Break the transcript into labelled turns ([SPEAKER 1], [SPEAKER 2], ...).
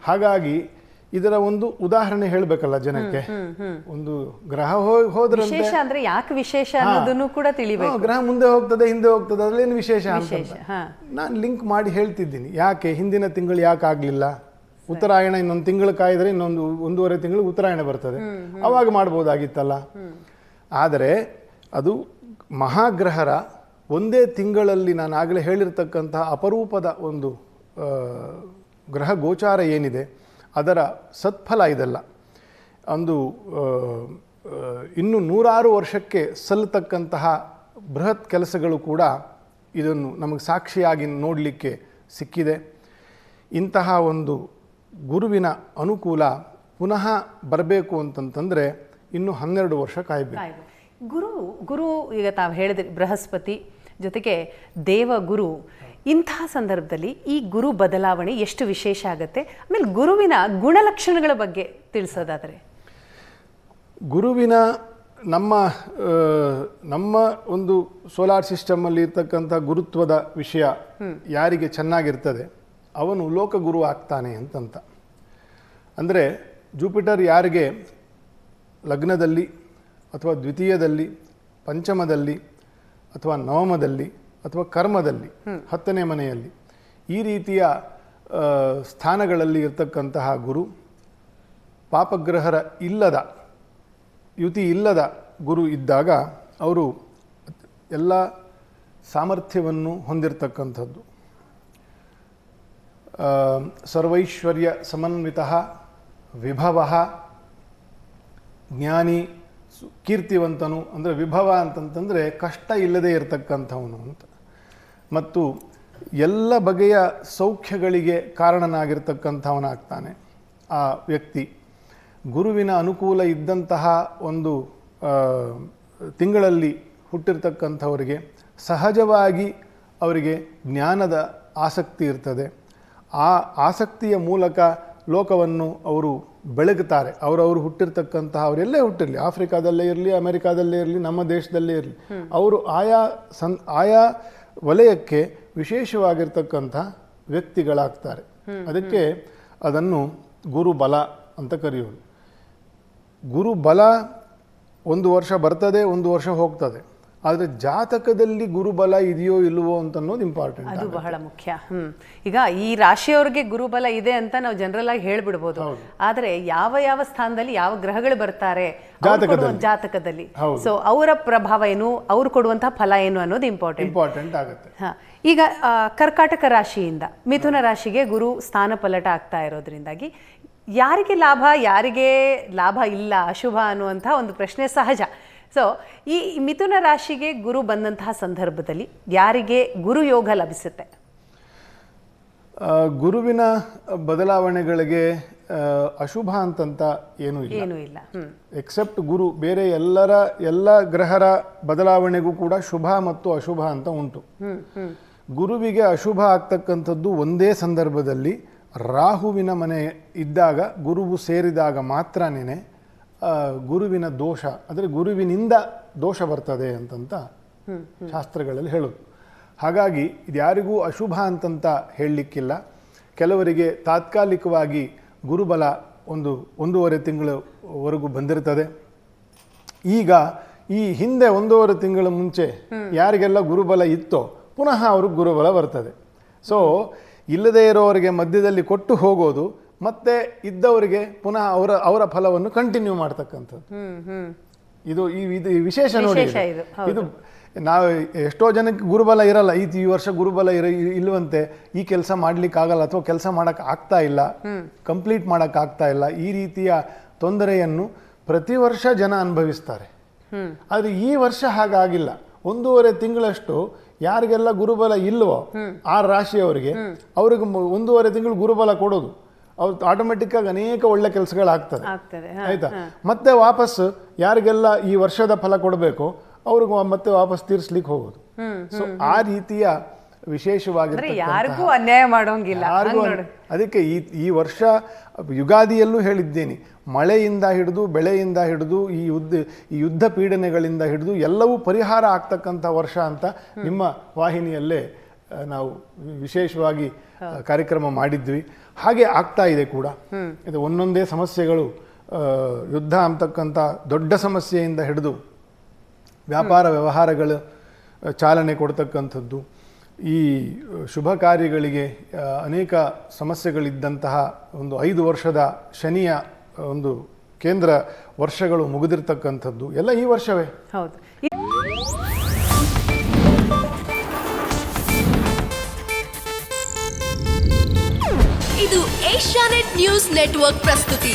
[SPEAKER 1] ಹಾಗಾಗಿ ಇದರ ಒಂದು ಉದಾಹರಣೆ ಹೇಳಬೇಕಲ್ಲ ಜನಕ್ಕೆ. ಒಂದು ಗ್ರಹ ಹೋದ್ರಂತೆ
[SPEAKER 2] ವಿಶೇಷ ಅಂದ್ರೆ ಯಾಕೆ ವಿಶೇಷ ಅನ್ನೋದನ್ನು ಕೂಡ ತಿಳಿಬೇಕು.
[SPEAKER 1] ಗ್ರಹ ಮುಂದೆ ಹೋಗ್ತದೆ ಹಿಂದೆ ಹೋಗ್ತದೆ ಅದ್ರೇನು ವಿಶೇಷ ಅಂತ ನಾನು ಲಿಂಕ್ ಮಾಡಿ ಹೇಳ್ತಿದ್ದೀನಿ. ಯಾಕೆ ಹಿಂದಿನ ತಿಂಗಳು ಯಾಕೆ ಆಗ್ಲಿಲ್ಲ, ಉತ್ತರಾಯಣ ಇನ್ನೊಂದು ತಿಂಗಳು ಕಾಯ್ದರೆ ಇನ್ನೊಂದು 1.5 ತಿಂಗಳು ಉತ್ತರಾಯಣ ಬರ್ತದೆ, ಅವಾಗ ಮಾಡ್ಬೋದಾಗಿತ್ತಲ್ಲ. ಆದರೆ ಅದು ಮಹಾಗ್ರಹರ ಒಂದೇ ತಿಂಗಳಲ್ಲಿ ನಾನು ಆಗಲೇ ಹೇಳಿರ್ತಕ್ಕಂತಹ ಅಪರೂಪದ ಒಂದು ಗ್ರಹ ಗೋಚಾರ ಏನಿದೆ ಅದರ ಸತ್ಫಲ ಇದೆಲ್ಲ. ಒಂದು ಇನ್ನು 106 ವರ್ಷಕ್ಕೆ ಸಲ್ಲತಕ್ಕಂತಹ ಬೃಹತ್ ಕೆಲಸಗಳು ಕೂಡ ಇದನ್ನು ನಮಗೆ ಸಾಕ್ಷಿಯಾಗಿ ನೋಡಲಿಕ್ಕೆ ಸಿಕ್ಕಿದೆ. ಇಂತಹ ಒಂದು ಗುರುವಿನ ಅನುಕೂಲ ಪುನಃ ಬರಬೇಕು ಅಂತಂತಂದರೆ ಇನ್ನು 12 ವರ್ಷ ಕಾಯಬೇಕು.
[SPEAKER 2] ಗುರು ಈಗ ತಾವು ಹೇಳಿದ್ರಿ ಬೃಹಸ್ಪತಿ ಜೊತೆಗೆ ದೇವಗುರು, ಇಂತಹ ಸಂದರ್ಭದಲ್ಲಿ ಈ ಗುರು ಬದಲಾವಣೆ ಎಷ್ಟು ವಿಶೇಷ ಆಗುತ್ತೆ? ಆಮೇಲೆ ಗುರುವಿನ ಗುಣಲಕ್ಷಣಗಳ ಬಗ್ಗೆ ತಿಳಿಸೋದಾದರೆ,
[SPEAKER 1] ಗುರುವಿನ ನಮ್ಮ ಒಂದು ಸೋಲಾರ್ ಸಿಸ್ಟಮಲ್ಲಿ ಇರ್ತಕ್ಕಂಥ ಗುರುತ್ವದ ವಿಷಯ ಯಾರಿಗೆ ಚೆನ್ನಾಗಿರ್ತದೆ ಅವನು ಲೋಕಗುರು ಆಗ್ತಾನೆ ಅಂತಂತ. ಅಂದರೆ ಜುಪಿಟರ್ ಯಾರಿಗೆ ಲಗ್ನದಲ್ಲಿ ಅಥವಾ ದ್ವಿತೀಯದಲ್ಲಿ, ಪಂಚಮದಲ್ಲಿ ಅಥವಾ ನವಮದಲ್ಲಿ ಅಥವಾ ಕರ್ಮದಲ್ಲಿ 10ನೇ ಮನೆಯಲ್ಲಿ ಈ ರೀತಿಯ ಸ್ಥಾನಗಳಲ್ಲಿ ಇರ್ತಕ್ಕಂತಹ ಗುರು, ಪಾಪಗ್ರಹರ ಇಲ್ಲದ ಯುತಿ ಇಲ್ಲದ ಗುರು ಇದ್ದಾಗ ಅವರು ಎಲ್ಲ ಸಾಮರ್ಥ್ಯವನ್ನು ಹೊಂದಿರತಕ್ಕಂಥದ್ದು. ಸರ್ವೈಶ್ವರ್ಯ ಸಮನ್ವಿತ ವಿಭವ, ಜ್ಞಾನಿ, ಕೀರ್ತಿವಂತನು. ಅಂದರೆ ವಿಭವ ಅಂತಂತಂದರೆ ಕಷ್ಟ ಇಲ್ಲದೆ ಇರತಕ್ಕಂಥವನು ಅಂತ. ಮತ್ತು ಎಲ್ಲ ಬಗೆಯ ಸೌಖ್ಯಗಳಿಗೆ ಕಾರಣನಾಗಿರ್ತಕ್ಕಂಥವನಾಗ್ತಾನೆ ಆ ವ್ಯಕ್ತಿ. ಗುರುವಿನ ಅನುಕೂಲ ಇದ್ದಂತಹ ಒಂದು ತಿಂಗಳಲ್ಲಿ ಹುಟ್ಟಿರ್ತಕ್ಕಂಥವರಿಗೆ ಸಹಜವಾಗಿ ಅವರಿಗೆ ಜ್ಞಾನದ ಆಸಕ್ತಿ ಇರ್ತದೆ. ಆ ಆಸಕ್ತಿಯ ಮೂಲಕ ಲೋಕವನ್ನು ಅವರು ಬೆಳಗುತ್ತಾರೆ. ಅವರವರು ಹುಟ್ಟಿರ್ತಕ್ಕಂತಹ ಅವರೆಲ್ಲೇ ಹುಟ್ಟಿರಲಿ, ಆಫ್ರಿಕಾದಲ್ಲೇ ಇರಲಿ, ಅಮೆರಿಕಾದಲ್ಲೇ ಇರಲಿ, ನಮ್ಮ ದೇಶದಲ್ಲೇ ಇರಲಿ, ಅವರು ಆಯಾ ವಲಯಕ್ಕೆ ವಿಶೇಷವಾಗಿರ್ತಕ್ಕಂಥ ವ್ಯಕ್ತಿಗಳಾಗ್ತಾರೆ. ಅದಕ್ಕೆ ಅದನ್ನು ಗುರುಬಲ ಅಂತ ಕರೆಯೋದು. ಗುರುಬಲ 1 ವರ್ಷ ಬರ್ತದೆ, 1 ವರ್ಷ ಹೋಗ್ತದೆ. ಆದರೆ ಜಾತಕದಲ್ಲಿ ಗುರುಬಲ ಇದೆಯೋ ಇಲ್ವೋ ಅಂತ ಅನ್ನೋದು ಇಂಪಾರ್ಟೆಂಟ್,
[SPEAKER 2] ಅದು ಬಹಳ ಮುಖ್ಯ. ಈಗ ಈ ರಾಶಿಯವರಿಗೆ ಗುರುಬಲ ಇದೆ ಅಂತ ನಾವು ಜನರಲ್ ಆಗಿ ಹೇಳ್ಬಿಡ್ಬೋದು, ಆದರೆ ಯಾವ ಯಾವ ಸ್ಥಾನದಲ್ಲಿ ಯಾವ ಗ್ರಹಗಳು ಬರ್ತಾರೆ ಜಾತಕದಲ್ಲಿ, ಸೊ ಅವರ ಪ್ರಭಾವ ಏನು, ಅವ್ರು ಕೊಡುವಂತಹ ಫಲ ಏನು ಅನ್ನೋದು ಇಂಪಾರ್ಟೆಂಟ್
[SPEAKER 1] ಆಗುತ್ತೆ.
[SPEAKER 2] ಈಗ ಕರ್ಕಾಟಕ ರಾಶಿಯಿಂದ ಮಿಥುನ ರಾಶಿಗೆ ಗುರು ಸ್ಥಾನ ಪಲಟ ಆಗ್ತಾ ಇರೋದ್ರಿಂದಾಗಿ ಯಾರಿಗೆ ಲಾಭ, ಯಾರಿಗೆ ಲಾಭ ಇಲ್ಲ, ಅಶುಭ ಅನ್ನುವಂತಹ ಒಂದು ಪ್ರಶ್ನೆ ಸಹಜ. ಸೊ ಈ ಮಿಥುನ ರಾಶಿಗೆ ಗುರು ಬಂದಂತಹ ಸಂದರ್ಭದಲ್ಲಿ ಯಾರಿಗೆ ಗುರು ಯೋಗ ಲಭಿಸುತ್ತೆ?
[SPEAKER 1] ಗುರುವಿನ ಬದಲಾವಣೆಗಳಿಗೆ ಅಶುಭ ಅಂತಂತ ಏನೂ ಇಲ್ಲ. ಎಕ್ಸೆಪ್ಟ್ ಗುರು. ಬೇರೆ ಎಲ್ಲ ಗ್ರಹರ ಬದಲಾವಣೆಗೂ ಕೂಡ ಶುಭ ಮತ್ತು ಅಶುಭ ಅಂತ ಉಂಟು. ಗುರುವಿಗೆ ಅಶುಭ ಆಗ್ತಕ್ಕಂಥದ್ದು ಒಂದೇ ಸಂದರ್ಭದಲ್ಲಿ ರಾಹುವಿನ ಮನೆ ಇದ್ದಾಗ, ಗುರುವು ಸೇರಿದಾಗ ಮಾತ್ರನೇ ಗುರುವಿನ ದೋಷ, ಅಂದರೆ ಗುರುವಿನಿಂದ ದೋಷ ಬರ್ತದೆ ಅಂತಂತ ಶಾಸ್ತ್ರಗಳಲ್ಲಿ ಹೇಳೋದು. ಹಾಗಾಗಿ ಇದ್ಯಾರಿಗೂ ಅಶುಭ ಅಂತಂತ ಹೇಳಲಿಕ್ಕಿಲ್ಲ. ಕೆಲವರಿಗೆ ತಾತ್ಕಾಲಿಕವಾಗಿ ಗುರುಬಲ 1.5 ತಿಂಗಳವರೆಗೂ ಬಂದಿರ್ತದೆ. ಈಗ ಈ ಹಿಂದೆ 1.5 ತಿಂಗಳ ಮುಂಚೆ ಯಾರಿಗೆಲ್ಲ ಗುರುಬಲ ಇತ್ತೋ ಪುನಃ ಅವ್ರಿಗೆ ಗುರುಬಲ ಬರ್ತದೆ. ಸೊ ಇಲ್ಲದೇ ಇರೋವರಿಗೆ ಮಧ್ಯದಲ್ಲಿ ಕೊಟ್ಟು ಹೋಗೋದು, ಮತ್ತೆ ಇದ್ದವರಿಗೆ ಪುನಃ ಅವರ ಫಲವನ್ನು ಕಂಟಿನ್ಯೂ ಮಾಡ್ತಕ್ಕಂಥದ್ದು. ಇದು ವಿಶೇಷ ನೋಡಿ. ಇದು ನಾವು ಎಷ್ಟೋ ಜನಕ್ಕೆ ಗುರುಬಲ ಇರಲ್ಲ, ಈ ವರ್ಷ ಗುರುಬಲ ಇಲ್ಲವಂತೆ, ಈ ಕೆಲಸ ಮಾಡ್ಲಿಕ್ಕಾಗಲ್ಲ ಅಥವಾ ಕೆಲಸ ಮಾಡಕ್ ಆಗ್ತಾ ಇಲ್ಲ, ಕಂಪ್ಲೀಟ್ ಮಾಡಕ್ ಆಗ್ತಾ ಇಲ್ಲ, ಈ ರೀತಿಯ ತೊಂದರೆಯನ್ನು ಪ್ರತಿ ವರ್ಷ ಜನ ಅನುಭವಿಸ್ತಾರೆ. ಆದರೆ ಈ ವರ್ಷ ಹಾಗಾಗಿಲ್ಲ. 1.5 ತಿಂಗಳಷ್ಟು ಯಾರಿಗೆಲ್ಲ ಗುರುಬಲ ಇಲ್ವೋ ಆ ರಾಶಿಯವರಿಗೆ ಅವ್ರಿಗೆ 1.5 ತಿಂಗಳು ಗುರುಬಲ ಕೊಡೋದು, ಅವ್ರು ಆಟೋಮೆಟಿಕ್ ಆಗಿ ಅನೇಕ ಒಳ್ಳೆ ಕೆಲಸಗಳಾಗ್ತದೆ. ಆಯ್ತಾ? ಮತ್ತೆ ವಾಪಸ್ ಯಾರಿಗೆಲ್ಲ ಈ ವರ್ಷದ ಫಲ ಕೊಡಬೇಕು ಅವ್ರಿಗೆ ಮತ್ತೆ ವಾಪಸ್ ತೀರ್ಸ್ಲಿಕ್ಕೆ ಹೋಗೋದು. ಸೊ ಆ ರೀತಿಯ ವಿಶೇಷವಾಗಿ
[SPEAKER 2] ಯಾರಿಗೂ ಅನ್ಯಾಯ ಮಾಡೋಂಗಿಲ್ಲ.
[SPEAKER 1] ಅದಕ್ಕೆ ಈ ವರ್ಷ ಯುಗಾದಿಯಲ್ಲೂ ಹೇಳಿದ್ದೇನೆ, ಮಳೆಯಿಂದ ಹಿಡಿದು ಬೆಳೆಯಿಂದ ಹಿಡಿದು ಈ ಯುದ್ಧ ಪೀಡನೆಗಳಿಂದ ಹಿಡಿದು ಎಲ್ಲವೂ ಪರಿಹಾರ ಆಗ್ತಕ್ಕಂಥ ವರ್ಷ ಅಂತ ನಿಮ್ಮ ವಾಹಿನಿಯಲ್ಲೇ ನಾವು ವಿಶೇಷವಾಗಿ ಕಾರ್ಯಕ್ರಮ ಮಾಡಿದ್ವಿ. ಹಾಗೆ ಆಗ್ತಾ ಇದೆ ಕೂಡ. ಇದು ಒಂದೊಂದೇ ಸಮಸ್ಯೆಗಳು, ಯುದ್ಧ ಅಂತಕ್ಕಂಥ ದೊಡ್ಡ ಸಮಸ್ಯೆಯಿಂದ ಹಿಡಿದು ವ್ಯಾಪಾರ ವ್ಯವಹಾರಗಳು ಚಾಲನೆ ಕೊಡ್ತಕ್ಕಂಥದ್ದು, ಈ ಶುಭ ಕಾರ್ಯಗಳಿಗೆ ಅನೇಕ ಸಮಸ್ಯೆಗಳಿದ್ದಂತಹ ಒಂದು 5 ವರ್ಷದ ಶನಿಯ ಒಂದು ಕೇಂದ್ರ ವರ್ಷಗಳು ಮುಗಿದಿರ್ತಕ್ಕಂಥದ್ದು ಎಲ್ಲ ಈ ವರ್ಷವೇ.
[SPEAKER 2] ಹೌದು.
[SPEAKER 3] ಇದು ಏಷ್ಯಾನೆಟ್ ನ್ಯೂಸ್ ನೆಟ್ವರ್ಕ್ ಪ್ರಸ್ತುತಿ.